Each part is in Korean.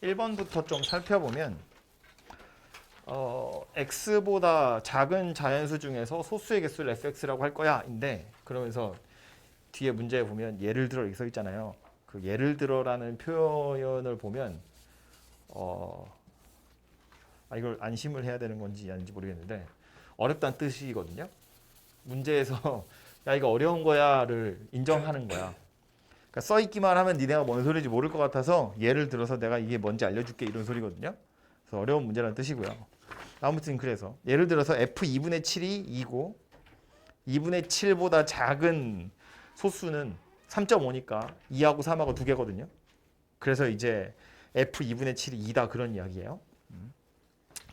1번부터 좀 살펴보면 x보다 작은 자연수 중에서 소수의 개수를 fx라고 할 거야 인데, 그러면서 뒤에 문제에 보면 예를 들어 이렇게 써 있잖아요. 그 예를 들어라는 표현을 보면 이걸 안심을 해야 되는 건지 아닌지 모르겠는데 어렵다는 뜻이거든요. 문제에서 야 이거 어려운 거야를 인정하는 거야. 그러니까 써 있기만 하면 니네가 뭔 소리인지 모를 것 같아서 예를 들어서 내가 이게 뭔지 알려줄게 이런 소리거든요. 그래서 어려운 문제라는 뜻이고요. 아무튼 그래서 예를 들어서 f2분의 7이 2고 2분의 7보다 작은 소수는 3.5니까 2하고 3하고 두 개거든요. 그래서 이제 f2분의 7이 2다 그런 이야기예요.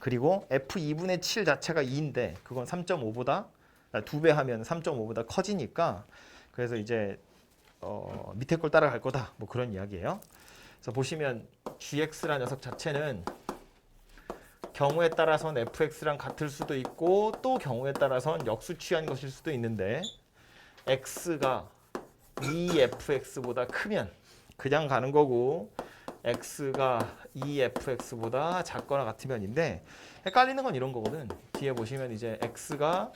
그리고 f2분의 7 자체가 2인데 그건 3.5보다 2배 하면 3.5보다 커지니까 그래서 이제 밑에 걸 따라갈 거다 뭐 그런 이야기예요. 그래서 보시면 gx라는 녀석 자체는 경우에 따라서는 fx랑 같을 수도 있고 또 경우에 따라서는 역수취한 것일 수도 있는데 x가 2fx보다 크면 그냥 가는 거고 x가 2fx보다 작거나 같으면인데 헷갈리는 건 이런 거거든. 뒤에 보시면 이제 x가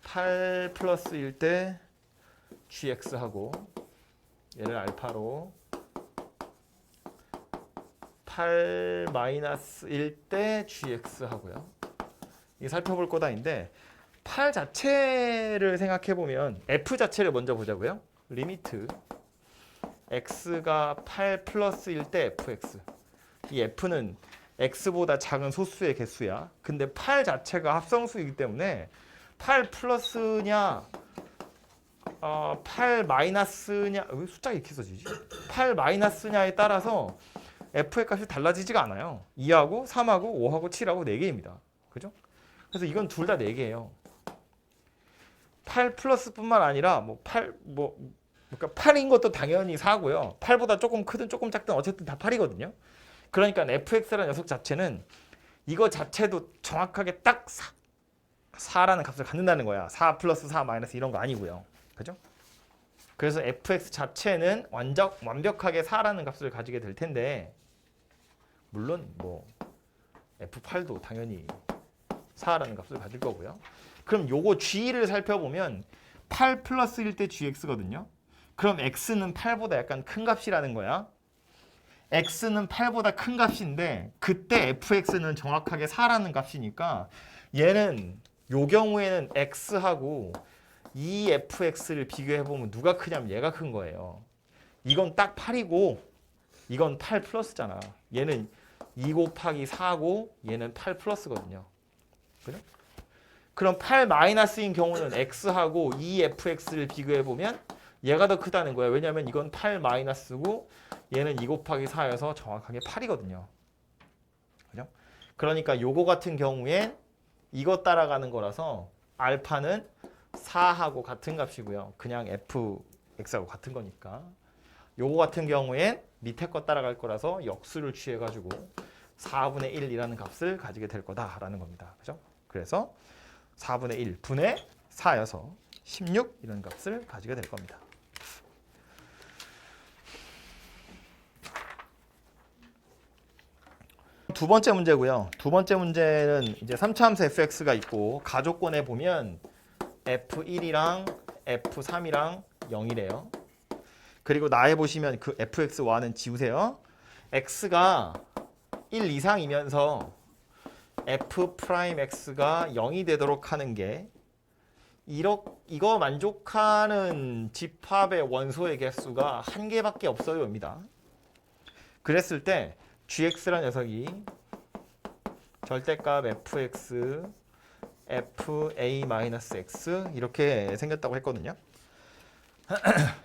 8 플러스일 때 gx하고 얘를 알파로 8 마이너스일 때 gx 하고요. 이게 살펴볼 거다인데 8 자체를 생각해 보면 f 자체를 먼저 보자고요. 리미트 x가 8 플러스일 때 fx. 이 f는 x보다 작은 소수의 개수야. 근데 8 자체가 합성수이기 때문에 8 플러스냐 8 마이너스냐 왜 숫자가 이렇게 써지지? 8 마이너스냐에 따라서 f의 값이 달라지지가 않아요. 2하고 3하고 5하고 7하고 4개입니다. 그죠? 그래서 이건 둘 다 4개예요. 8 플러스뿐만 아니라 그러니까 8인 것도 당연히 4고요. 8보다 조금 크든 조금 작든 어쨌든 다 8이거든요. 그러니까 fx라는 녀석 자체는 이거 자체도 정확하게 딱 4라는 값을 갖는다는 거야. 4 플러스 4 마이너스 이런 거 아니고요. 그죠? 그래서 fx 자체는 완벽하게 4라는 값을 가지게 될 텐데 물론 뭐 f8도 당연히 4라는 값을 가질 거고요. 그럼 요거 g를 살펴보면 8 플러스일 때 gx거든요. 그럼 x는 8보다 약간 큰 값이라는 거야. x는 8보다 큰 값인데 그때 fx는 정확하게 4라는 값이니까 얘는 요 경우에는 x하고 2fx를 비교해보면 누가 크냐면 얘가 큰 거예요. 이건 딱 8이고 이건 8 플러스잖아. 얘는 2 곱하기 4고 얘는 8 플러스거든요. 그죠? 그럼 8 마이너스인 경우는 x하고 2fx를 비교해보면 얘가 더 크다는 거예요. 왜냐하면 이건 8 마이너스고 얘는 2 곱하기 4여서 정확하게 8이거든요. 그죠? 그러니까 요거 같은 경우엔 이거 따라가는 거라서 알파는 4하고 같은 값이고요. 그냥 fx하고 같은 거니까. 요거 같은 경우엔 밑에 거 따라갈 거라서 역수를 취해가지고 4분의 1이라는 값을 가지게 될 거다라는 겁니다. 그죠? 그래서 4분의 1 분의 4여서 16 이런 값을 가지게 될 겁니다. 두 번째 문제고요. 두 번째 문제는 이제 3차 함수 fx가 있고 가족권에 보면 f1이랑 f3이랑 0이래요. 그리고 나에 보시면 그 fx와는 지우세요. x가 1 이상이면서 f'x가 0이 되도록 하는 게 이거 만족하는 집합의 원소의 개수가 한 개밖에 없어요입니다. 그랬을 때 gx라는 녀석이 절대값 fx, fa-x 이렇게 생겼다고 했거든요.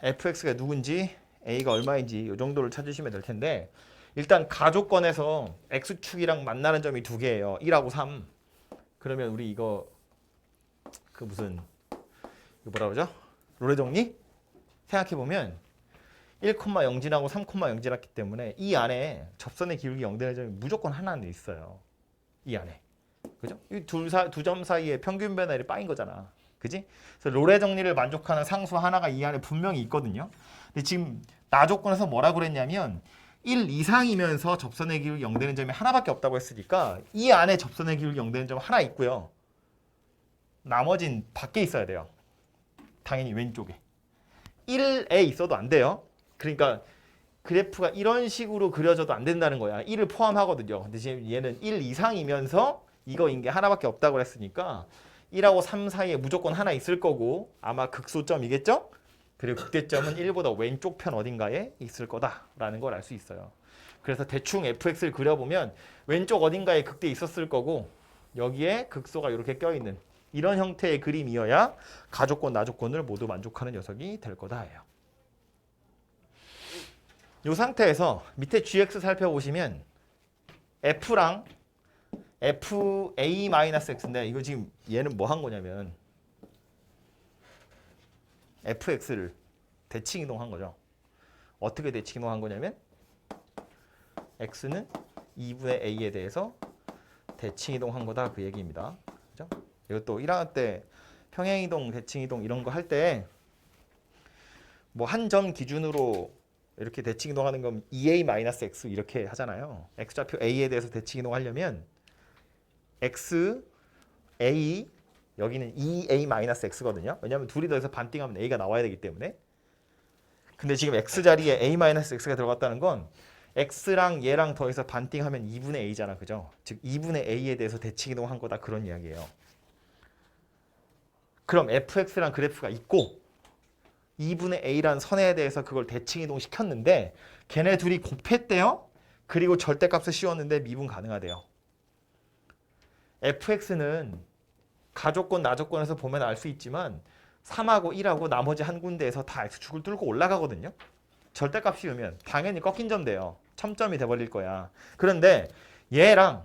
fx가 누군지 a가 얼마인지 이 정도를 찾으시면 될 텐데 일단 가족권에서 x축이랑 만나는 점이 두 개예요. 1하고 3. 그러면 우리 이거 이거 뭐라 그러죠? 롤의 정리? 생각해보면 1,0진하고 3,0진했기 때문에 이 안에 접선의 기울기 0되는 점이 무조건 하나는 있어요. 이 안에. 그죠? 이 두 점 사이에 평균 변화율이 빠인 거잖아. 그지? 그래서 롤의 정리를 만족하는 상수 하나가 이 안에 분명히 있거든요. 근데 지금 나 조건에서 뭐라고 그랬냐면 1 이상이면서 접선의 기울기 0 되는 점이 하나밖에 없다고 했으니까 이 안에 접선의 기울기 0 되는 점 하나 있고요. 나머진 밖에 있어야 돼요. 당연히 왼쪽에. 1에 있어도 안 돼요. 그러니까 그래프가 이런 식으로 그려져도 안 된다는 거야. 1을 포함하거든요. 근데 지금 얘는 1 이상이면서 이거인 게 하나밖에 없다고 했으니까 1하고 3 사이에 무조건 하나 있을 거고 아마 극소점이겠죠? 그리고 극대점은 1보다 왼쪽 편 어딘가에 있을 거다라는 걸 알 수 있어요. 그래서 대충 fx를 그려보면 왼쪽 어딘가에 극대 있었을 거고 여기에 극소가 이렇게 껴있는 이런 형태의 그림이어야 가조건, 나조건을 모두 만족하는 녀석이 될 거다예요. 이 상태에서 밑에 gx 살펴보시면 f랑 fa-x인데 이거 지금 얘는 뭐 한 거냐면 fx를 대칭 이동한 거죠. 어떻게 대칭 이동한 거냐면 x는 2분의 a에 대해서 대칭 이동한 거다 그 얘기입니다. 그죠? 이것도 1학년 때 평행 이동, 대칭 이동 이런 거 할 때 뭐 한 점 기준으로 이렇게 대칭 이동하는 건 2a-x 이렇게 하잖아요. x좌표 a에 대해서 대칭 이동하려면 x, a 여기는 2a-x거든요. 왜냐하면 둘이 더해서 반띵하면 a가 나와야 되기 때문에. 근데 지금 x 자리에 a-x가 들어갔다는 건 x랑 얘랑 더해서 반띵하면 2분의 a잖아. 그죠? 즉 2분의 a에 대해서 대칭 이동한 거다 그런 이야기예요. 그럼 fx랑 그래프가 있고 2분의 a라는 선에 대해서 그걸 대칭 이동시켰는데 걔네 둘이 곱했대요. 그리고 절대값을 씌웠는데 미분 가능하대요. fx는 가조건, 나조건에서 보면 알 수 있지만 3하고 1하고 나머지 한 군데에서 다 x축을 뚫고 올라가거든요. 절대값 씌우면 당연히 꺾인 점 돼요. 첨점이 돼버릴 거야. 그런데 얘랑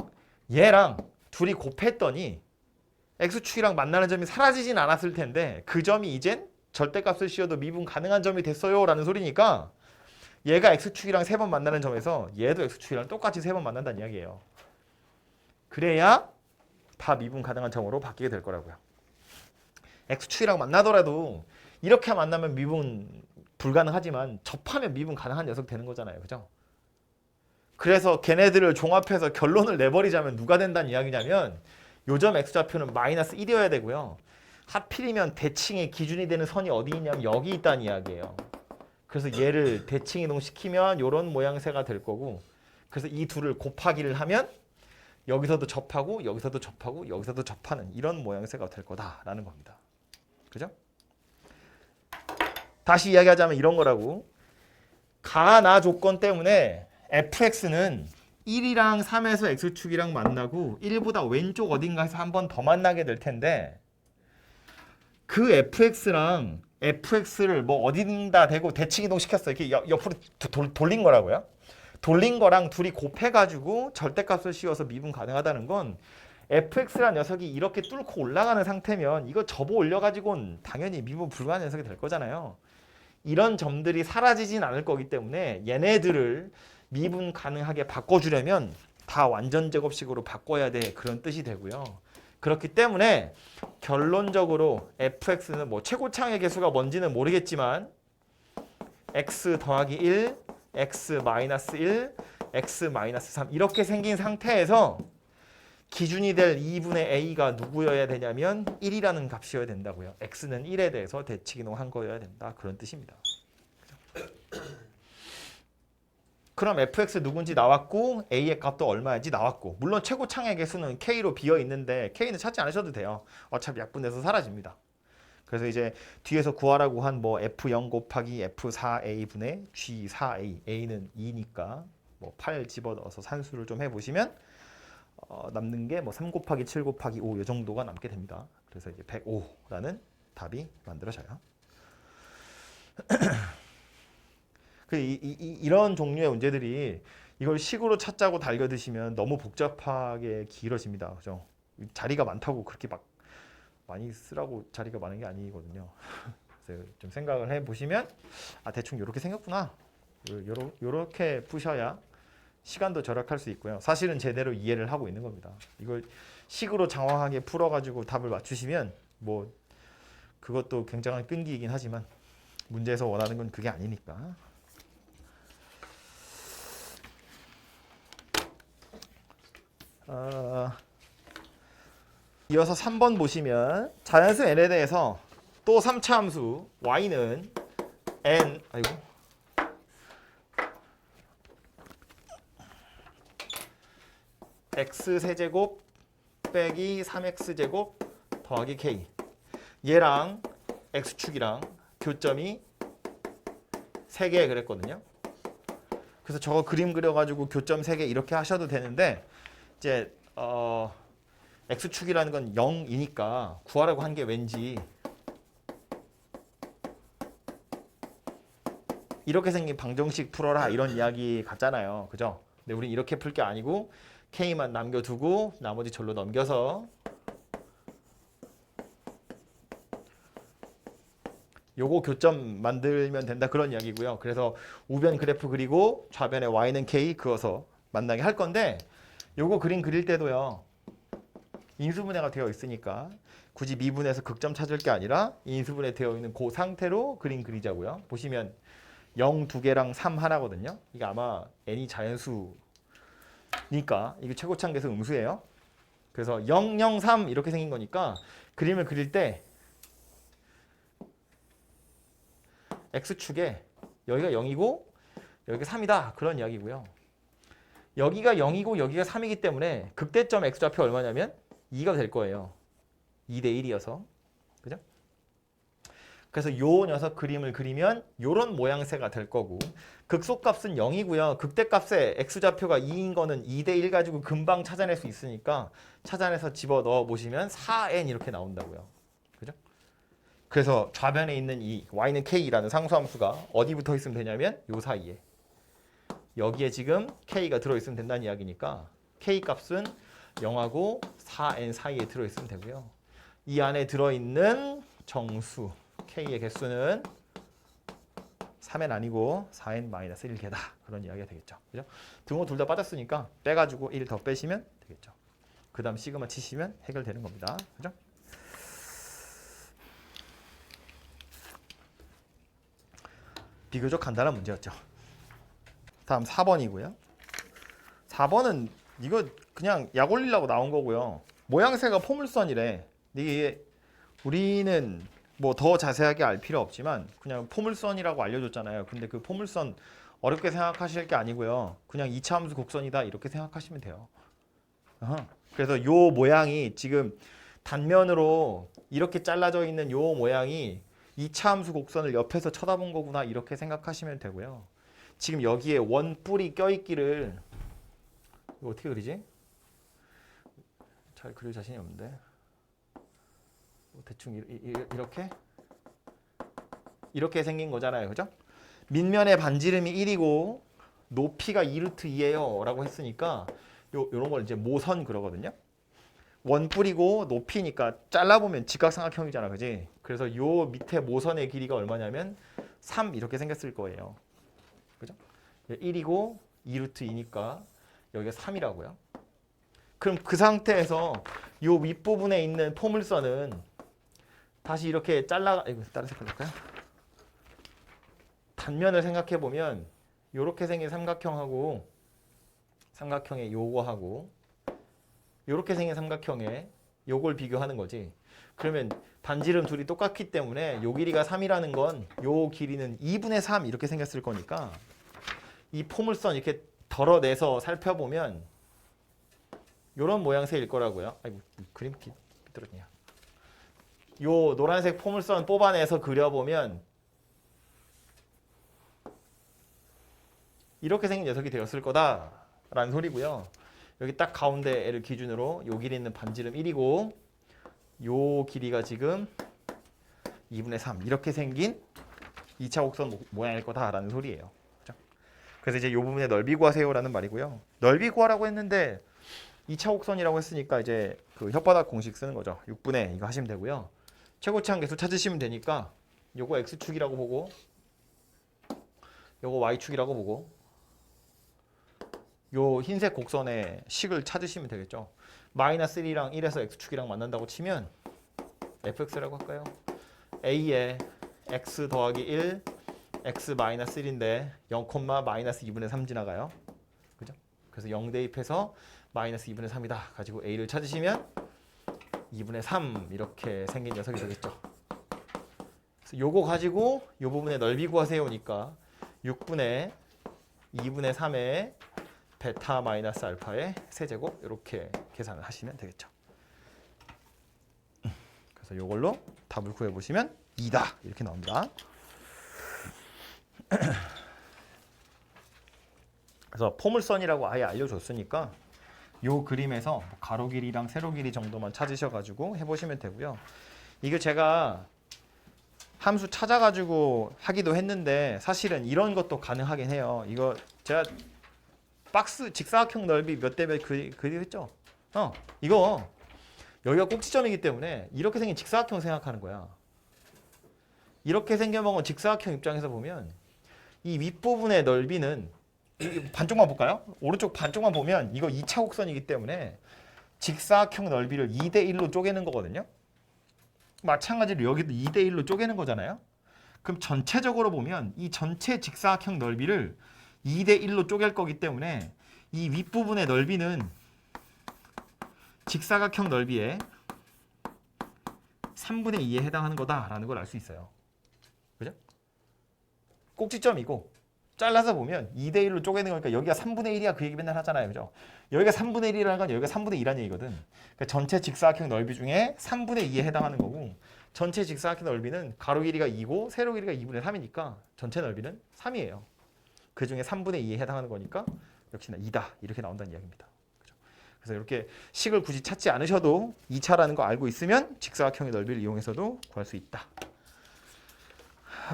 둘이 곱했더니 x축이랑 만나는 점이 사라지진 않았을 텐데 그 점이 이젠 절대값을 씌워도 미분 가능한 점이 됐어요 라는 소리니까 얘가 x축이랑 3번 만나는 점에서 얘도 x축이랑 똑같이 3번 만난다는 이야기예요. 그래야 다 미분 가능한 점으로 바뀌게 될 거라고요. x축이랑 만나더라도 이렇게 만나면 미분 불가능하지만 접하면 미분 가능한 녀석 되는 거잖아요. 그죠? 그래서 걔네들을 종합해서 결론을 내버리자면 누가 된다는 이야기냐면 요점 x좌표는 마이너스 1이어야 되고요. 하필이면 대칭의 기준이 되는 선이 어디 있냐면 여기 있다는 이야기예요. 그래서 얘를 대칭 이동시키면 이런 모양새가 될 거고 그래서 이 둘을 곱하기를 하면 여기서도 접하고 여기서도 접하고 여기서도 접하는 이런 모양새가 될 거다라는 겁니다. 그죠? 다시 이야기하자면 이런 거라고. 가나 조건 때문에 fx는 1이랑 3에서 x축이랑 만나고 1보다 왼쪽 어딘가에서 한 번 더 만나게 될 텐데 그 fx랑 fx를 뭐 어딘가 대고 대칭 이동시켰어요. 이렇게 옆으로 돌린 거라고요. 돌린 거랑 둘이 곱해가지고 절대값을 씌워서 미분 가능하다는 건 fx라는 녀석이 이렇게 뚫고 올라가는 상태면 이거 접어 올려가지고는 당연히 미분 불가능한 녀석이 될 거잖아요. 이런 점들이 사라지진 않을 거기 때문에 얘네들을 미분 가능하게 바꿔주려면 다 완전 제곱식으로 바꿔야 돼 그런 뜻이 되고요. 그렇기 때문에 결론적으로 fx는 뭐 최고창의 개수가 뭔지는 모르겠지만 x 더하기 1, x 마이너스 1, x 마이너스 3 이렇게 생긴 상태에서 기준이 될 2분의 a가 누구여야 되냐면 1이라는 값이어야 된다고요. x는 1에 대해서 대칭 이동한 거여야 된다. 그런 뜻입니다. 그럼 fx 누군지 나왔고 a의 값도 얼마인지 나왔고 물론 최고창의 개수는 k로 비어 있는데 k는 찾지 않으셔도 돼요. 어차피 약분돼서 사라집니다. 그래서 이제 뒤에서 구하라고 한 뭐 f0 곱하기 f4a 분의 g4a a는 2니까 뭐 8 집어넣어서 산수를 좀 해보시면 남는 게 뭐 3 곱하기 7 곱하기 5 이 정도가 남게 됩니다. 그래서 이제 105라는 답이 만들어져요. 이런 종류의 문제들이 이걸 식으로 찾자고 달겨드시면 너무 복잡하게 길어집니다. 그죠? 자리가 많다고 그렇게 막 많이 쓰라고 자리가 많은 게 아니거든요. 그래서 좀 생각을 해보시면 아 대충 이렇게 생겼구나. 요렇게 푸셔야 시간도 절약할 수 있고요. 사실은 제대로 이해를 하고 있는 겁니다. 이걸 식으로 장황하게 풀어가지고 답을 맞추시면 뭐 그것도 굉장한 끈기이긴 하지만 문제에서 원하는 건 그게 아니니까. 이어서 3번 보시면 자연수 n에 대해서 또 3차 함수 y는 n x 세제곱 빼기 3x제곱 더하기 k, 얘랑 x축이랑 교점이 3개 그랬거든요. 그래서 저거 그림 그려가지고 교점 3개 이렇게 하셔도 되는데, 이제 x축이라는 건 0이니까 구하라고 한 게 왠지 이렇게 생긴 방정식 풀어라 이런 이야기 같잖아요. 그죠? 근데 우린 이렇게 풀 게 아니고 k만 남겨두고 나머지 절로 넘겨서 요거 교점 만들면 된다 그런 이야기고요. 그래서 우변 그래프 그리고 좌변에 y는 k 그어서 만나게 할 건데, 요거 그림 그릴 때도요, 인수분해가 되어 있으니까 굳이 미분해서 극점 찾을 게 아니라 인수분해 되어 있는 그 상태로 그림 그리자고요. 보시면 0 2개랑 3 하나거든요. 이게 아마 n이 자연수니까 이게 최고차항계수 음수예요. 그래서 0, 0, 3 이렇게 생긴 거니까 그림을 그릴 때 x축에 여기가 0이고 여기가 3이다 그런 이야기고요. 여기가 0이고 여기가 3이기 때문에 극대점 x좌표 얼마냐면 2가 될 거예요. 2대 1이어서. 그죠? 그래서 요 녀석 그림을 그리면 요런 모양새가 될 거고, 극소값은 0이고요. 극대값에 x좌표가 2인 거는 2대 1 가지고 금방 찾아낼 수 있으니까 찾아내서 집어넣어 보시면 4n 이렇게 나온다고요. 그죠? 그래서 좌변에 있는 이 y는 k라는 상수함수가 어디 붙어 있으면 되냐면 요 사이에, 여기에 지금 k가 들어있으면 된다는 이야기니까 k 값은 0하고 4n 사이에 들어있으면 되고요. 이 안에 들어있는 정수 k의 개수는 3n 아니고 4n-1개다 그런 이야기가 되겠죠. 그죠? 등호 둘 다 빠졌으니까 빼가지고 1 더 빼시면 되겠죠. 그 다음 시그마 치시면 해결되는 겁니다. 그죠? 비교적 간단한 문제였죠. 다음 4번이고요. 4번은 이거 그냥 약 올리려고 나온 거고요. 모양새가 포물선이래. 이게 우리는 뭐 더 자세하게 알 필요 없지만 그냥 포물선이라고 알려줬잖아요. 근데 그 포물선 어렵게 생각하실 게 아니고요. 그냥 2차 함수 곡선이다 이렇게 생각하시면 돼요. 그래서 요 모양이 지금 단면으로 이렇게 잘라져 있는 요 모양이 2차 함수 곡선을 옆에서 쳐다본 거구나 이렇게 생각하시면 되고요. 지금 여기에 원뿔이 껴있기를, 이거 어떻게 그리지? 잘 그릴 자신이 없는데 대충 이렇게 생긴 거잖아요. 그죠? 밑면의 반지름이 1이고 높이가 2루트 2예요 라고 했으니까 요런 걸 이제 모선 그러거든요. 원뿔이고 높이니까 잘라보면 직각삼각형이잖아. 그지? 그래서 요 밑에 모선의 길이가 얼마냐면 3 이렇게 생겼을 거예요. 그죠? 1이고 2루트 2니까 여기가 3이라고요. 그럼 그 상태에서 요 윗부분에 있는 포물선은 다시 이렇게 이거 다른 색깔 할까요? 단면을 생각해 보면 요렇게 생긴 삼각형하고 삼각형의 요거하고 요렇게 생긴 삼각형에 요걸 비교하는 거지. 그러면 반지름 둘이 똑같기 때문에 요 길이가 3이라는 건 요 길이는 2분의 3 이렇게 생겼을 거니까 이 포물선 이렇게 덜어내서 살펴보면 요런 모양새일 거라고요. 아이고 그림 비뚤어지냐. 요 노란색 포물선 뽑아내서 그려보면 이렇게 생긴 녀석이 되었을 거다라는 소리고요. 여기 딱 가운데 애를 기준으로 요 길이 있는 반지름 1이고 요 길이가 지금 2분의 3 이렇게 생긴 2차 곡선 모양일 거다라는 소리예요. 그렇죠? 그래서 이제 요 부분에 넓이 구하세요라는 말이고요. 넓이 구하라고 했는데 2차 곡선이라고 했으니까 이제 그 혓바닥 공식 쓰는 거죠. 6분의 이거 하시면 되고요. 최고차항계수 찾으시면 되니까 요거 x축이라고 보고 요거 y축이라고 보고 요 흰색 곡선의 식을 찾으시면 되겠죠. 마이너스 1이랑 1에서 x축이랑 만난다고 치면 fx라고 할까요? a에 x 더하기 1 x 마이너스 1인데 0, 마이너스 2분의 3 지나가요. 그죠? 그래서 0 대입해서 마이너스 2분의 3이다 가지고 a를 찾으시면 2분의 3 이렇게 생긴 녀석이 되겠죠. 그래서 요거 가지고 요 부분의 넓이 구하세요니까 6분의 2분의 3의 베타 마이너스 알파의 세제곱 이렇게 계산을 하시면 되겠죠. 그래서 요걸로 답을 구해보시면 2다 이렇게 나옵니다. 그래서 포물선이라고 아예 알려줬으니까 요 그림에서 가로 길이랑 세로 길이 정도만 찾으셔가지고 해보시면 되고요. 이게 제가 함수 찾아가지고 하기도 했는데 사실은 이런 것도 가능하긴 해요. 이거 제가 박스 직사각형 넓이 몇 대 몇 그리했죠. 이거 여기가 꼭지점이기 때문에 이렇게 생긴 직사각형 생각하는 거야. 이렇게 생겨먹은 직사각형 입장에서 보면 이 윗부분의 넓이는 반쪽만 볼까요? 오른쪽 반쪽만 보면 이거 2차 곡선이기 때문에 직사각형 넓이를 2대 1로 쪼개는 거거든요. 마찬가지로 여기도 2대 1로 쪼개는 거잖아요. 그럼 전체적으로 보면 이 전체 직사각형 넓이를 2대 1로 쪼갤 거기 때문에 이 윗부분의 넓이는 직사각형 넓이의 3분의 2에 해당하는 거다라는 걸 알 수 있어요. 그죠? 꼭지점이고 잘라서 보면 2대 1로 쪼개는 거니까 여기가 3분의 1이야 그 얘기 맨날 하잖아요. 그죠? 여기가 3분의 1이라는 건 여기가 3분의 2라는 얘기거든. 그러니까 전체 직사각형 넓이 중에 3분의 2에 해당하는 거고 전체 직사각형 넓이는 가로 길이가 2고 세로 길이가 2분의 3이니까 전체 넓이는 3이에요. 그 중에 3분의 2에 해당하는 거니까 역시나 2다 이렇게 나온다는 이야기입니다. 그죠? 그래서 이렇게 식을 굳이 찾지 않으셔도 2차라는 거 알고 있으면 직사각형의 넓이를 이용해서도 구할 수 있다.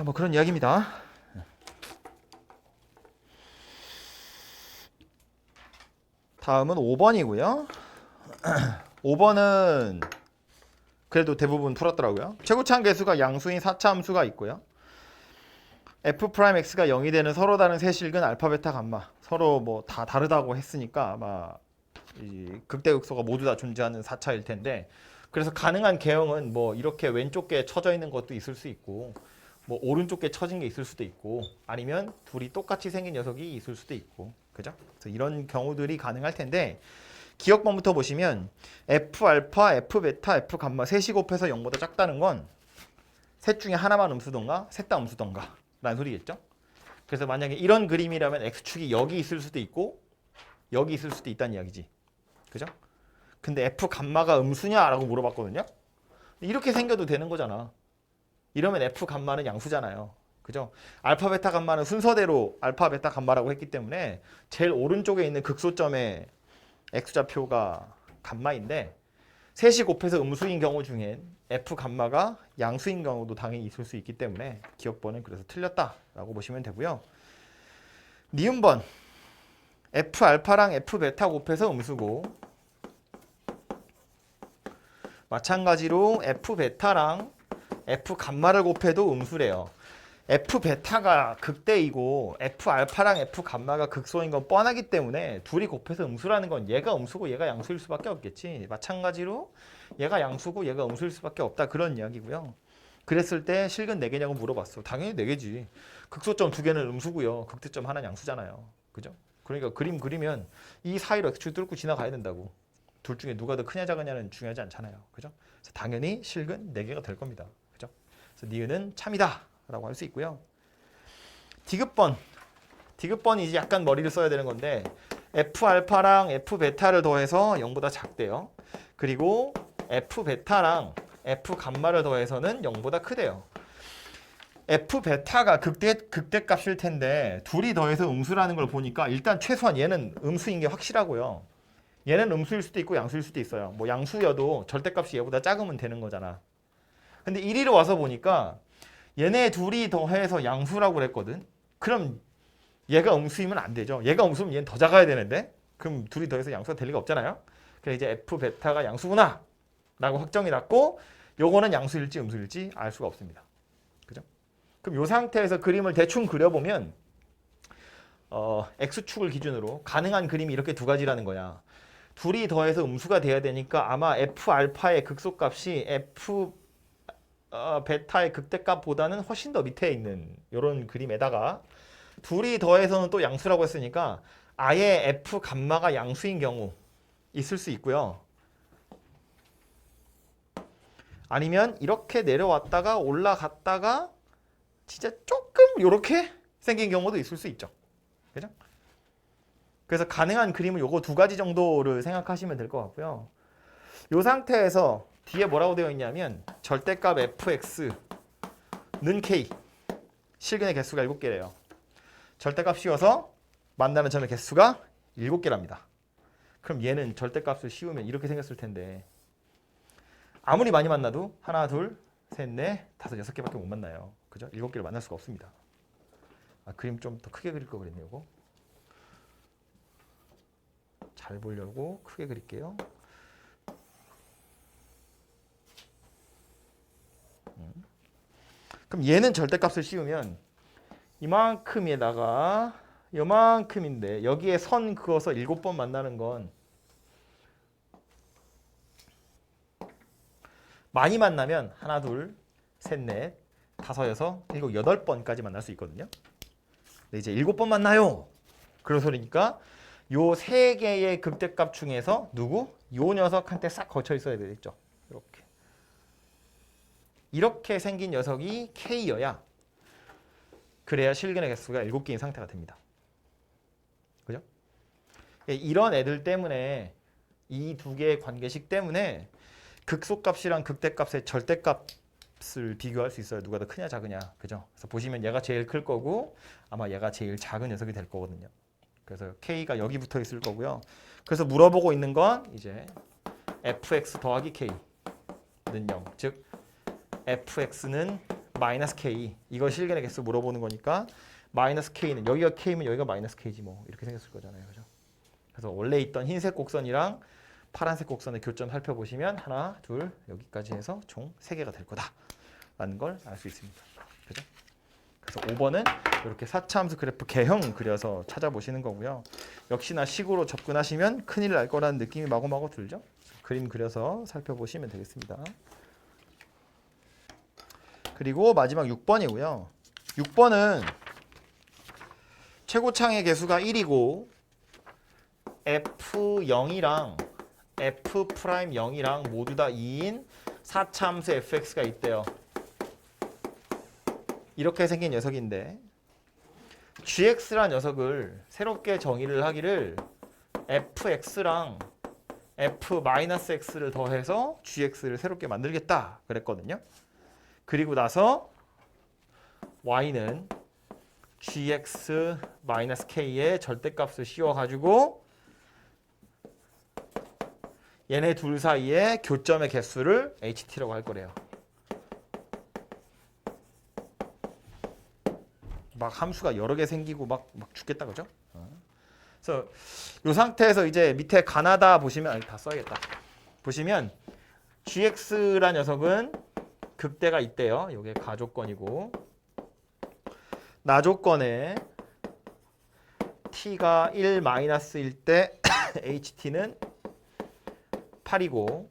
뭐 그런 이야기입니다. 다음은 5번이고요. 5번은 그래도 대부분 풀었더라고요. 최고차항 계수가 양수인 4차 함수가 있고요. f'x가 0이 되는 서로 다른 세 실근 알파, 베타, 감마 서로 뭐 다 다르다고 했으니까 아마 이 극대극소가 모두 다 존재하는 4차일 텐데 그래서 가능한 개형은 뭐 이렇게 왼쪽 게 쳐져 있는 것도 있을 수 있고 뭐 오른쪽 게 쳐진 게 있을 수도 있고 아니면 둘이 똑같이 생긴 녀석이 있을 수도 있고 그죠? 그래서 이런 경우들이 가능할 텐데 기억번부터 보시면 F알파, F베타, F감마 셋이 곱해서 0보다 작다는 건 셋 중에 하나만 음수던가 셋 다 음수던가 라는 소리겠죠? 그래서 만약에 이런 그림이라면 X축이 여기 있을 수도 있고 여기 있을 수도 있다는 이야기지. 그죠? 근데 F감마가 음수냐라고 물어봤거든요. 이렇게 생겨도 되는 거잖아. 이러면 F감마는 양수잖아요. 그죠? 알파, 베타, 감마는 순서대로 알파, 베타, 감마라고 했기 때문에 제일 오른쪽에 있는 극소점의 X좌표가 감마인데 셋이 곱해서 음수인 경우 중엔 F감마가 양수인 경우도 당연히 있을 수 있기 때문에 기억번은 그래서 틀렸다라고 보시면 되고요. 니은번 F알파랑 F베타 곱해서 음수고 마찬가지로 F베타랑 F감마를 곱해도 음수래요. F베타가 극대이고 F알파랑 F감마가 극소인 건 뻔하기 때문에 둘이 곱해서 음수라는 건 얘가 음수고 얘가 양수일 수밖에 없겠지. 마찬가지로 얘가 양수고 얘가 음수일 수밖에 없다. 그런 이야기고요. 그랬을 때 실근 4개냐고 물어봤어. 당연히 4개지. 극소점 2개는 음수고요. 극대점 하나는 양수잖아요. 그죠? 그러니까 그림 그리면 이 사이로 X축 뚫고 지나가야 된다고. 둘 중에 누가 더 크냐 작으냐는 중요하지 않잖아요. 그죠? 그래서 당연히 실근 4개가 될 겁니다. 그죠? 그래서 니은은 참이다 라고 할 수 있고요. 디귿번이 이제 약간 머리를 써야 되는 건데 F알파랑 F베타를 더해서 0보다 작대요. 그리고 F베타랑 F감마를 더해서는 0보다 크대요. F베타가 극대값일 텐데 둘이 더해서 음수라는 걸 보니까 일단 최소한 얘는 음수인 게 확실하고요. 얘는 음수일 수도 있고 양수일 수도 있어요. 뭐 양수여도 절대값이 얘보다 작으면 되는 거잖아. 근데 이리로 와서 보니까 얘네 둘이 더해서 양수라고 그랬거든. 그럼 얘가 음수이면 안 되죠. 얘가 음수면 얘는 더 작아야 되는데 그럼 둘이 더해서 양수가 될 리가 없잖아요. 그래서 이제 F베타가 양수구나 라고 확정이 났고 요거는 양수일지 음수일지 알 수가 없습니다. 그죠? 그럼 요 상태에서 그림을 대충 그려보면 X축을 기준으로 가능한 그림이 이렇게 두 가지라는 거야. 둘이 더해서 음수가 돼야 되니까 아마 F알파의 극소값이 베타의 극대값보다는 훨씬 더 밑에 있는 이런 그림에다가 둘이 더해서는 또 양수라고 했으니까 아예 f 감마가 양수인 경우 있을 수 있고요. 아니면 이렇게 내려왔다가 올라갔다가 진짜 조금 이렇게 생긴 경우도 있을 수 있죠. 그죠? 그래서 가능한 그림은 요거 두 가지 정도를 생각하시면 될 것 같고요. 이 상태에서 뒤에 뭐라고 되어 있냐면 절대값 fx는 k, 실근의 개수가 7개래요. 절대값 씌워서 만나는 점의 개수가 7개랍니다. 그럼 얘는 절대값을 씌우면 이렇게 생겼을 텐데 아무리 많이 만나도 하나, 둘, 셋, 넷, 다섯, 6개밖에 못 만나요. 그죠? 7개를 만날 수가 없습니다. 그림 좀 더 크게 그릴 거 그랬네요. 이거. 잘 보려고 크게 그릴게요. 그럼 얘는 절대값을 씌우면 이만큼에다가 요만큼인데 여기에 선 그어서 7번 만나는 건 많이 만나면 하나, 둘, 셋, 넷, 다섯, 여섯, 일곱, 8번까지 만날 수 있거든요. 근데 이제 7번 만나요. 그런 소리니까 요 세 개의 극대값 중에서 누구? 요 녀석한테 싹 거쳐 있어야 되겠죠. 이렇게 생긴 녀석이 K여야 그래야 실근의 개수가 7개인 상태가 됩니다. 그죠? 이런 애들 때문에 이 두 개의 관계식 때문에 극소값이랑 극대값의 절대값을 비교할 수 있어요. 누가 더 크냐 작으냐. 그죠? 그래서 보시면 얘가 제일 클 거고 아마 얘가 제일 작은 녀석이 될 거거든요. 그래서 K가 여기 붙어 있을 거고요. 그래서 물어보고 있는 건 이제 fx 더하기 k는 0. 즉 fx는 마이너스 k. 이거 실근의 개수 물어보는 거니까 마이너스 k는 여기가 k면 여기가 마이너스 k지 뭐 이렇게 생겼을 거잖아요. 그죠? 그래서 원래 있던 흰색 곡선이랑 파란색 곡선의 교점 살펴보시면 하나, 둘, 여기까지 해서 총 3개가 될 거다라는 걸 알 수 있습니다. 그죠? 그래서 5번은 이렇게 4차 함수 그래프 개형 그려서 찾아보시는 거고요. 역시나 식으로 접근하시면 큰일 날 거라는 느낌이 마구마구 들죠? 그림 그려서 살펴보시면 되겠습니다. 그리고 마지막 6번이고요. 6번은 최고창의 개수가 1이고 F0이랑 F'0이랑 모두 다 2인 4차 함수 fx가 있대요. 이렇게 생긴 녀석인데 gx란 녀석을 새롭게 정의를 하기를 fx랑 f-x를 더해서 gx를 새롭게 만들겠다 그랬거든요. 그리고 나서 y는 gx-k의 절대값을 씌워가지고 얘네 둘 사이의 교점의 개수를 ht라고 할 거래요. 막 함수가 여러 개 생기고 막 죽겠다 그죠? 그래서 이 상태에서 이제 밑에 가나다 보시면 아니, 다 써야겠다. 보시면 gx란 녀석은 극대가 있대요. 이게 가조건이고 나조건에 t가 1-일 때 ht는 8이고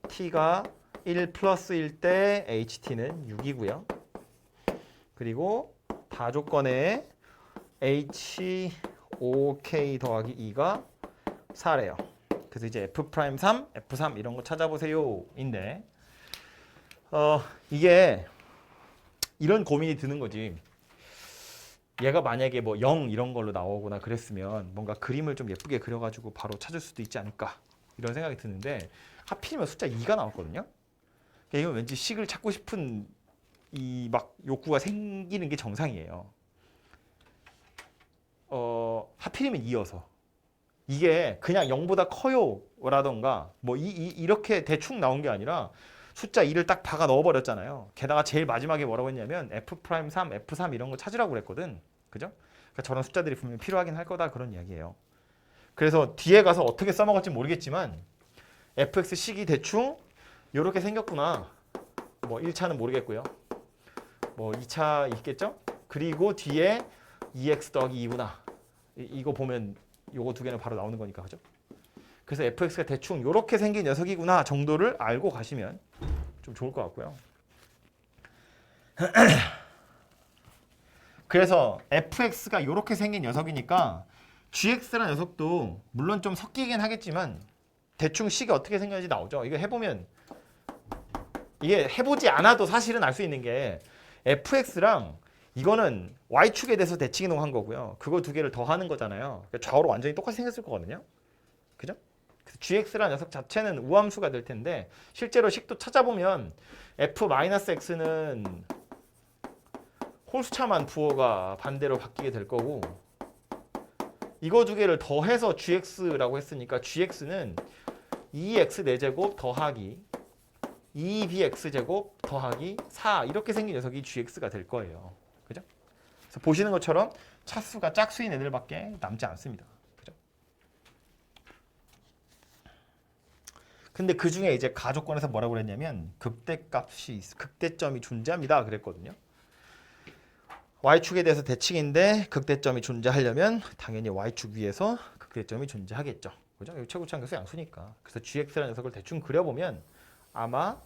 t가 1+일 때 ht는 6이고요. 그리고 다조건에 h5k 더하기 2가 4래요. 그래서 이제 f'3, f3 이런 거 찾아보세요 인데 이게 이런 고민이 드는 거지. 얘가 만약에 뭐 0 이런 걸로 나오거나 그랬으면 뭔가 그림을 좀 예쁘게 그려가지고 바로 찾을 수도 있지 않을까 이런 생각이 드는데 하필이면 숫자 2가 나왔거든요. 이건 왠지 식을 찾고 싶은 이 막 욕구가 생기는 게 정상이에요. 하필이면 2여서 이게 그냥 0보다 커요 라던가 뭐 이렇게 대충 나온 게 아니라 숫자 2를 딱 박아 넣어버렸잖아요. 게다가 제일 마지막에 뭐라고 했냐면 f'3, f3 이런 거 찾으라고 그랬거든. 그죠? 그러니까 저런 숫자들이 분명히 필요하긴 할 거다 그런 이야기예요. 그래서 뒤에 가서 어떻게 써먹을지 모르겠지만 fx식이 대충 이렇게 생겼구나. 뭐 1차는 모르겠고요. 뭐 2차 있겠죠? 그리고 뒤에 2x 더하기 2구나. 이거 보면 요거 두 개는 바로 나오는 거니까. 그죠? 그래서 fx가 대충 이렇게 생긴 녀석이구나 정도를 알고 가시면 좀 좋을 것 같고요. 그래서 fx가 이렇게 생긴 녀석이니까 gx라는 녀석도 물론 좀 섞이긴 하겠지만 대충 식이 어떻게 생겼는지 나오죠. 이거 해보면 이게 해보지 않아도 사실은 알 수 있는 게 fx랑 이거는 y축에 대해서 대칭 이동한 거고요. 그거 두 개를 더하는 거잖아요. 그러니까 좌우로 완전히 똑같이 생겼을 거거든요. 그죠? 그래서 gx라는 녀석 자체는 우함수가 될 텐데 실제로 식도 찾아보면 f-x는 홀수차만 부호가 반대로 바뀌게 될 거고 이거 두 개를 더해서 gx라고 했으니까 gx는 2x 4제곱 더하기 2bx제곱 더하기 4 이렇게 생긴 녀석이 gx가 될 거예요. 그죠? 그래서 보시는 것처럼 차수가 짝수인 애들밖에 남지 않습니다. 그죠? 근데 그 중에 이제 가조건에서 뭐라고 그랬냐면 극대점이 존재합니다 그랬거든요. y축에 대해서 대칭인데 극대점이 존재하려면 당연히 y축 위에서 극대점이 존재하겠죠. 그죠? 여기 최고차항계수 양수니까. 그래서 gx라는 녀석을 대충 그려보면 아마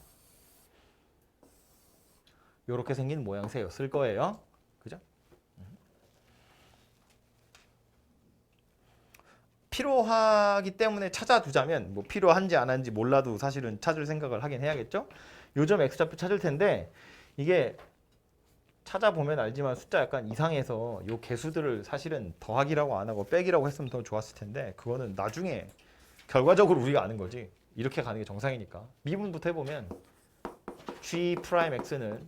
이렇게 생긴 모양새였을 거예요. 그죠? 필요하기 때문에 찾아두자면 뭐 필요한지 안 한지 몰라도 사실은 찾을 생각을 하긴 해야겠죠. 요점 x좌표 찾을 텐데 이게 찾아보면 알지만 숫자 약간 이상해서 요 개수들을 사실은 더하기라고 안 하고 빼기라고 했으면 더 좋았을 텐데 그거는 나중에 결과적으로 우리가 아는 거지. 이렇게 가는 게 정상이니까. 미분부터 해보면 g'x는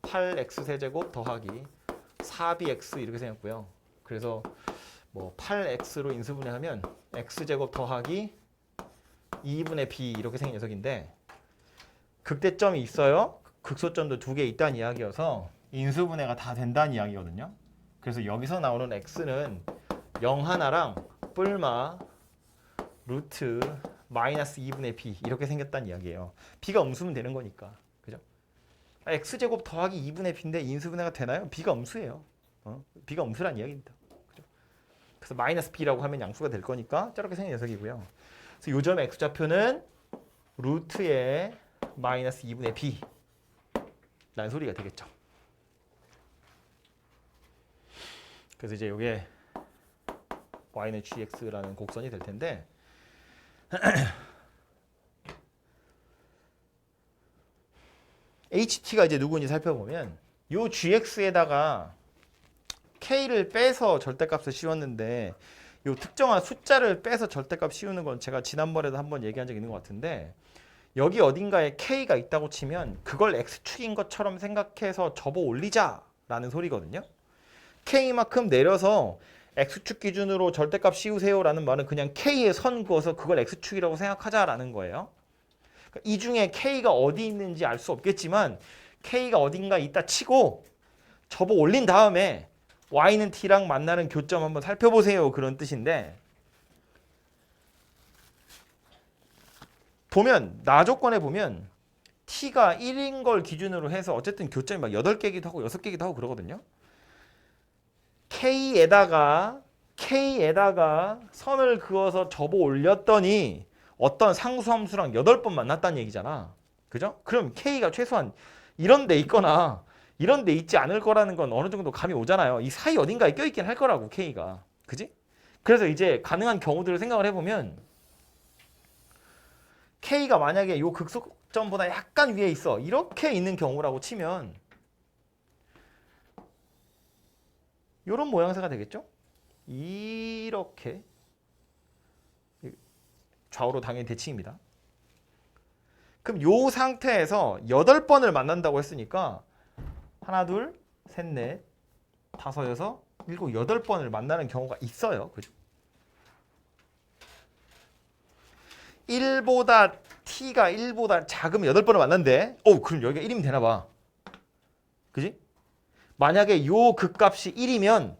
8x 세제곱 더하기 4bx 이렇게 생겼고요. 그래서 뭐 8x로 인수분해하면 x제곱 더하기 2분의 b 이렇게 생긴 녀석인데 극대점이 있어요. 극소점도 두 개 있다는 이야기여서 인수분해가 다 된다는 이야기거든요. 그래서 여기서 나오는 x는 0 하나랑 뿔마 루트 마이너스 2분의 b 이렇게 생겼다는 이야기예요. b가 음수면 되는 거니까. 그죠? x제곱 더하기 2분의 b인데 인수분해가 되나요? b가 음수예요. b가 음수란 이야기입니다. 그죠? 그래서 마이너스 b라고 하면 양수가 될 거니까 저렇게 생긴 녀석이고요. 그래서 요점 x좌표는 루트의 마이너스 2분의 b 라는 소리가 되겠죠. 그래서 이제 이게 y는 gx라는 곡선이 될 텐데 ht가 이제 누구인지 살펴보면 요 gx에다가 k를 빼서 절대값을 씌웠는데 요 특정한 숫자를 빼서 절대값 씌우는 건 제가 지난번에도 한번 얘기한 적이 있는 것 같은데 여기 어딘가에 k가 있다고 치면 그걸 x축인 것처럼 생각해서 접어 올리자라는 소리거든요. k만큼 내려서 x축 기준으로 절대값 씌우세요라는 말은 그냥 k에 선 그어서 그걸 x축이라고 생각하자라는 거예요. 이 중에 k가 어디 있는지 알 수 없겠지만 k가 어딘가 있다 치고 접어 올린 다음에 y는 t랑 만나는 교점 한번 살펴보세요 그런 뜻인데 보면 나 조건에 보면 t가 1인 걸 기준으로 해서 어쨌든 교점이 막 8개기도 하고 6개기도 하고 그러거든요. K에다가 선을 그어서 접어 올렸더니 어떤 상수함수랑 8번 만났다는 얘기잖아. 그죠? 그럼 K가 최소한 이런 데 있거나 이런 데 있지 않을 거라는 건 어느 정도 감이 오잖아요. 이 사이 어딘가에 껴있긴 할 거라고 K가. 그지? 그래서 이제 가능한 경우들을 생각을 해보면 K가 만약에 요 극소점보다 약간 위에 있어. 이렇게 있는 경우라고 치면 이런 모양새가 되겠죠? 이렇게 좌우로 당연히 대칭입니다. 그럼 이 상태에서 8번을 만난다고 했으니까 하나, 둘, 셋, 넷, 다섯, 여섯, 일곱, 8번을 만나는 경우가 있어요. 그죠? 1보다 t가 1보다 작으면 8번을 만난대. 그럼 여기가 1이면 되나 봐. 그지? 만약에 요 극값이 1이면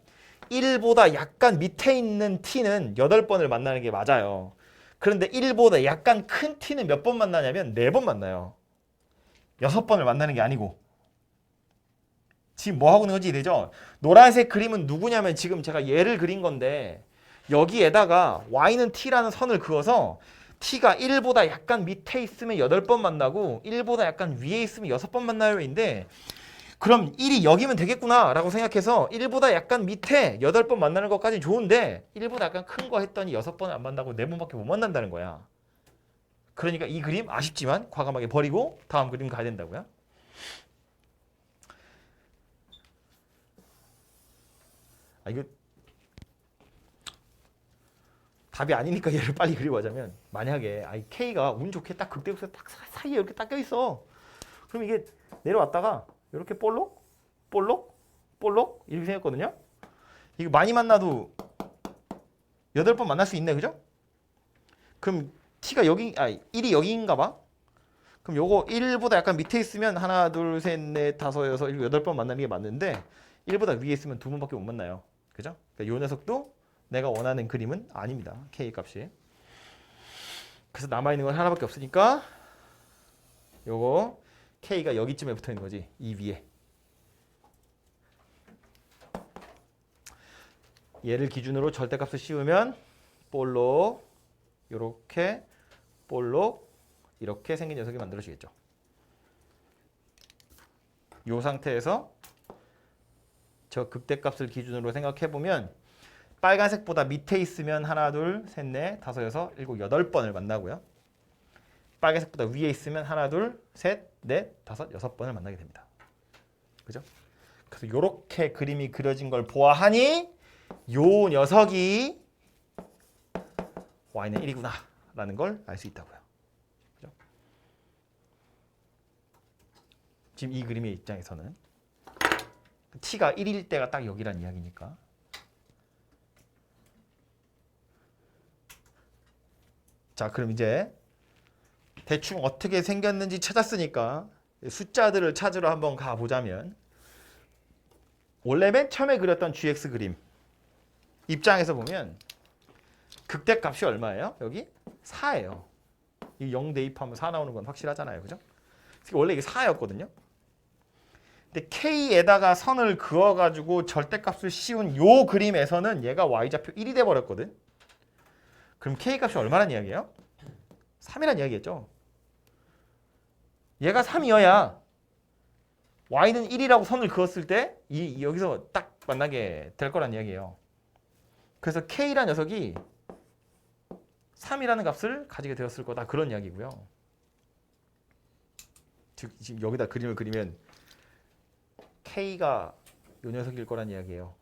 1보다 약간 밑에 있는 t는 8번을 만나는 게 맞아요. 그런데 1보다 약간 큰 t는 몇 번 만나냐면 4번 만나요. 6번을 만나는 게 아니고. 지금 뭐 하고 있는 건지 이해되죠? 노란색 그림은 누구냐면 지금 제가 얘를 그린 건데 여기에다가 y는 t라는 선을 그어서 t가 1보다 약간 밑에 있으면 8번 만나고 1보다 약간 위에 있으면 6번 만나요인데 그럼 1이 여기면 되겠구나 라고 생각해서 1보다 약간 밑에 8번 만나는 것까지 좋은데 1보다 약간 큰 거 했더니 6번을 안 만나고 4번밖에 못 만난다는 거야. 그러니까 이 그림 아쉽지만 과감하게 버리고 다음 그림 가야 된다고요. 이거 답이 아니니까 얘를 빨리 그리고하자면 만약에 K가 운 좋게 딱 극대극소에 딱 사이에 이렇게 딱 껴있어. 그럼 이게 내려왔다가 이렇게 볼록 볼록 볼록 이렇게 생겼거든요. 이거 많이 만나도 8번 만날 수 있네, 그죠? 그럼 T가 여기 1이 여기인가 봐. 그럼 요거 1보다 약간 밑에 있으면 하나 둘 셋 넷 다섯 여섯 일곱 8번 만나는 게 맞는데 1보다 위에 있으면 2번밖에 못 만나요. 그죠? 그러니까 요 녀석도 내가 원하는 그림은 아닙니다. K 값이. 그래서 남아있는 건 하나밖에 없으니까 요거 K가 여기쯤에 붙어있는 거지. 이 위에. 얘를 기준으로 절대값을 씌우면 볼록 요렇게 볼록 이렇게 생긴 녀석이 만들어지겠죠. 이 상태에서 저 극대값을 기준으로 생각해보면 빨간색보다 밑에 있으면 하나, 둘, 셋, 넷, 다섯, 여섯, 일곱, 8번을 만나고요. 빨간색보다 위에 있으면 하나, 둘, 셋, 넷, 다섯, 6번을 만나게 됩니다. 그죠? 그래서 이렇게 그림이 그려진 걸 보아하니 요 녀석이 y는 1이구나 라는 걸 알 수 있다고요. 그죠? 지금 이 그림의 입장에서는 t가 1일 때가 딱 여기란 이야기니까. 자, 그럼 이제 대충 어떻게 생겼는지 찾았으니까 숫자들을 찾으러 한번 가보자면 원래 맨 처음에 그렸던 gx 그림 입장에서 보면 극대값이 얼마예요? 여기 4예요. 이 0 대입하면 4 나오는 건 확실하잖아요. 그죠? 원래 이게 4였거든요. 근데 K에다가 선을 그어가지고 절대값을 씌운 요 그림에서는 얘가 y좌표 1이 돼버렸거든. 그럼 K값이 얼마란 이야기예요? 3이란 이야기겠죠. 얘가 3이어야 y는 1이라고 선을 그었을 때 여기서 딱 만나게 될 거란 이야기예요. 그래서 K란 녀석이 3이라는 값을 가지게 되었을 거다. 그런 이야기고요. 즉 지금 여기다 그림을 그리면 K가 요 녀석일 거란 이야기예요.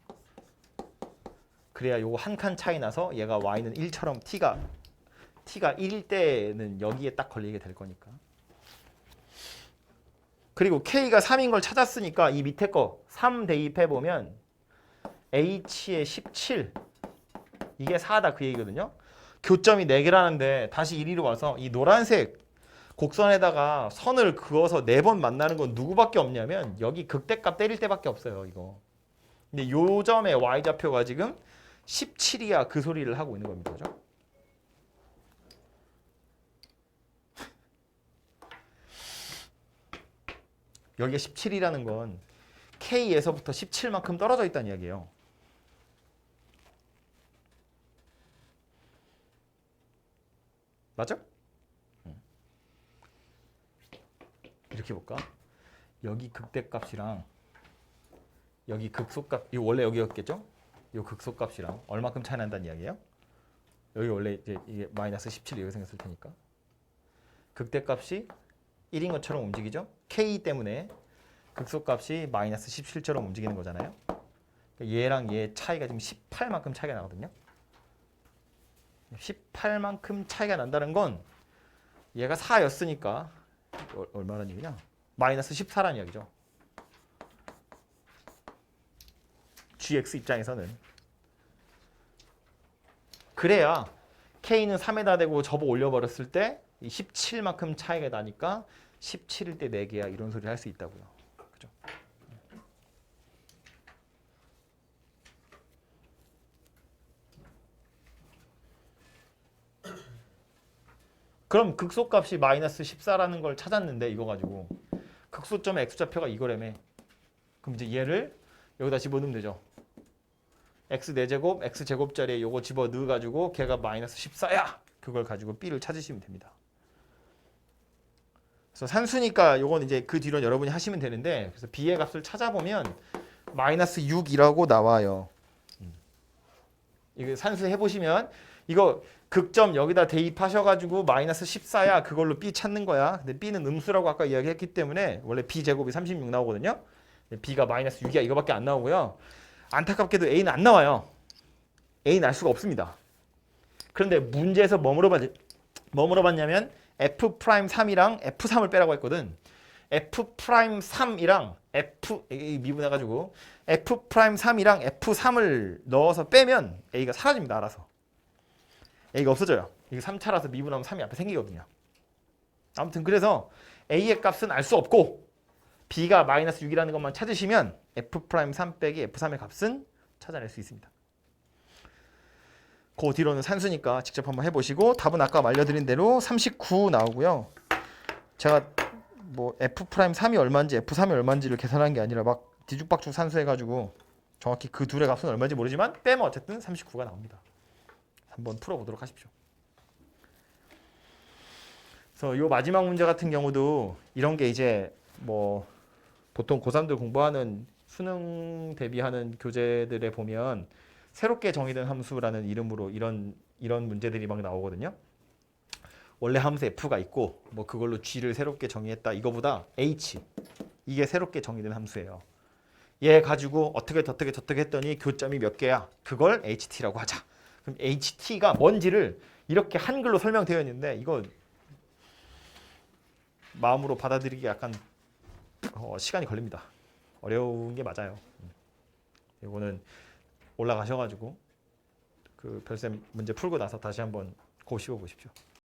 그래야 요거 한 칸 차이 나서 얘가 y는 1처럼 t가 1일 때는 여기에 딱 걸리게 될 거니까. 그리고 K가 3인 걸 찾았으니까 이 밑에 거 3 대입해보면 H의 17 이게 4다 그 얘기거든요. 교점이 4개라는데 다시 이리로 와서 이 노란색 곡선에다가 선을 그어서 4번 만나는 건 누구밖에 없냐면 여기 극대값 때릴 때밖에 없어요. 이거. 근데 요 점의 y좌표가 지금 17이야 그 소리를 하고 있는 겁니다. 그죠? 여기가 17이라는 건 K에서부터 17만큼 떨어져 있다는 이야기예요. 맞죠? 이렇게 볼까? 여기 극대값이랑 여기 극소값, 이거 원래 여기였겠죠? 이 극소값이랑 얼마큼 차이 난다는 이야기예요? 여기 원래 이게 마이너스 17이 여기 생겼을 테니까 극대값이 1인 것처럼 움직이죠? K 때문에 극소값이 마이너스 17처럼 움직이는 거잖아요. 얘랑 얘 차이가 지금 18만큼 차이가 나거든요. 18만큼 차이가 난다는 건 얘가 4였으니까 얼마라는 얘기냐? 마이너스 14라는 이야기죠. gx 입장에서는. 그래야 k는 3에다 대고 접어 올려버렸을 때 17만큼 차이가 나니까 17일 때 4개야 이런 소리를 할 수 있다고요. 그죠? 그럼 극소값이 마이너스 14라는 걸 찾았는데 이거 가지고 극소점의 x좌표가 이거라며. 그럼 이제 얘를 여기다 집어넣으면 되죠. x 4제곱, x 제곱자리에 요거 집어넣어 가지고 걔가 마이너스 14야. 그걸 가지고 b를 찾으시면 됩니다. 그래서 산수니까 요건 이제 그 뒤로는 여러분이 하시면 되는데, 그래서 b의 값을 찾아보면 마이너스 6이라고 나와요. 이거 산수 해보시면 이거 극점 여기다 대입하셔가지고 마이너스 14야 그걸로 b 찾는 거야. 근데 b는 음수라고 아까 이야기했기 때문에 원래 b 제곱이 36 나오거든요. b가 마이너스 6이야 이거밖에 안 나오고요. 안타깝게도 a는 안 나와요. a는 알 수가 없습니다. 그런데 문제에서 뭐 물어봤냐면 f'3이랑 f3을 빼라고 했거든. f'3이랑 f 미분해가지고 f'3이랑 f3을 넣어서 빼면 a가 사라집니다. 알아서 a가 없어져요. 이게 3차라서 미분하면 3이 앞에 생기거든요. 아무튼 그래서 a의 값은 알 수 없고 b가 마이너스 6이라는 것만 찾으시면 f'3 빼기 f3의 값은 찾아낼 수 있습니다. 그 뒤로는 산수니까 직접 한번 해보시고 답은 아까 알려드린 대로 39 나오고요. 제가 뭐 f'3이 얼마인지 f3이 얼마인지를 계산한 게 아니라 막 뒤죽박죽 산수해가지고 정확히 그 둘의 값은 얼마인지 모르지만 빼면 어쨌든 39가 나옵니다. 한번 풀어보도록 하십시오. 그래서 이 마지막 문제 같은 경우도 이런 게 이제 뭐 보통 고3들 공부하는 수능 대비하는 교재들에 보면 새롭게 정의된 함수라는 이름으로 이런 문제들이 막 나오거든요. 원래 함수 f가 있고 뭐 그걸로 g를 새롭게 정의했다. 이거보다 h 이게 새롭게 정의된 함수예요. 얘 가지고 어떻게 저떻게 했더니 교점이 몇 개야? 그걸 ht라고 하자. 그럼 ht가 뭔지를 이렇게 한글로 설명되어 있는데 이거 마음으로 받아들이기 약간 시간이 걸립니다. 어려운 게 맞아요. 이거는 올라가셔가지고 그 별쌤 문제 풀고 나서 다시 한번 고 씹어 보십시오.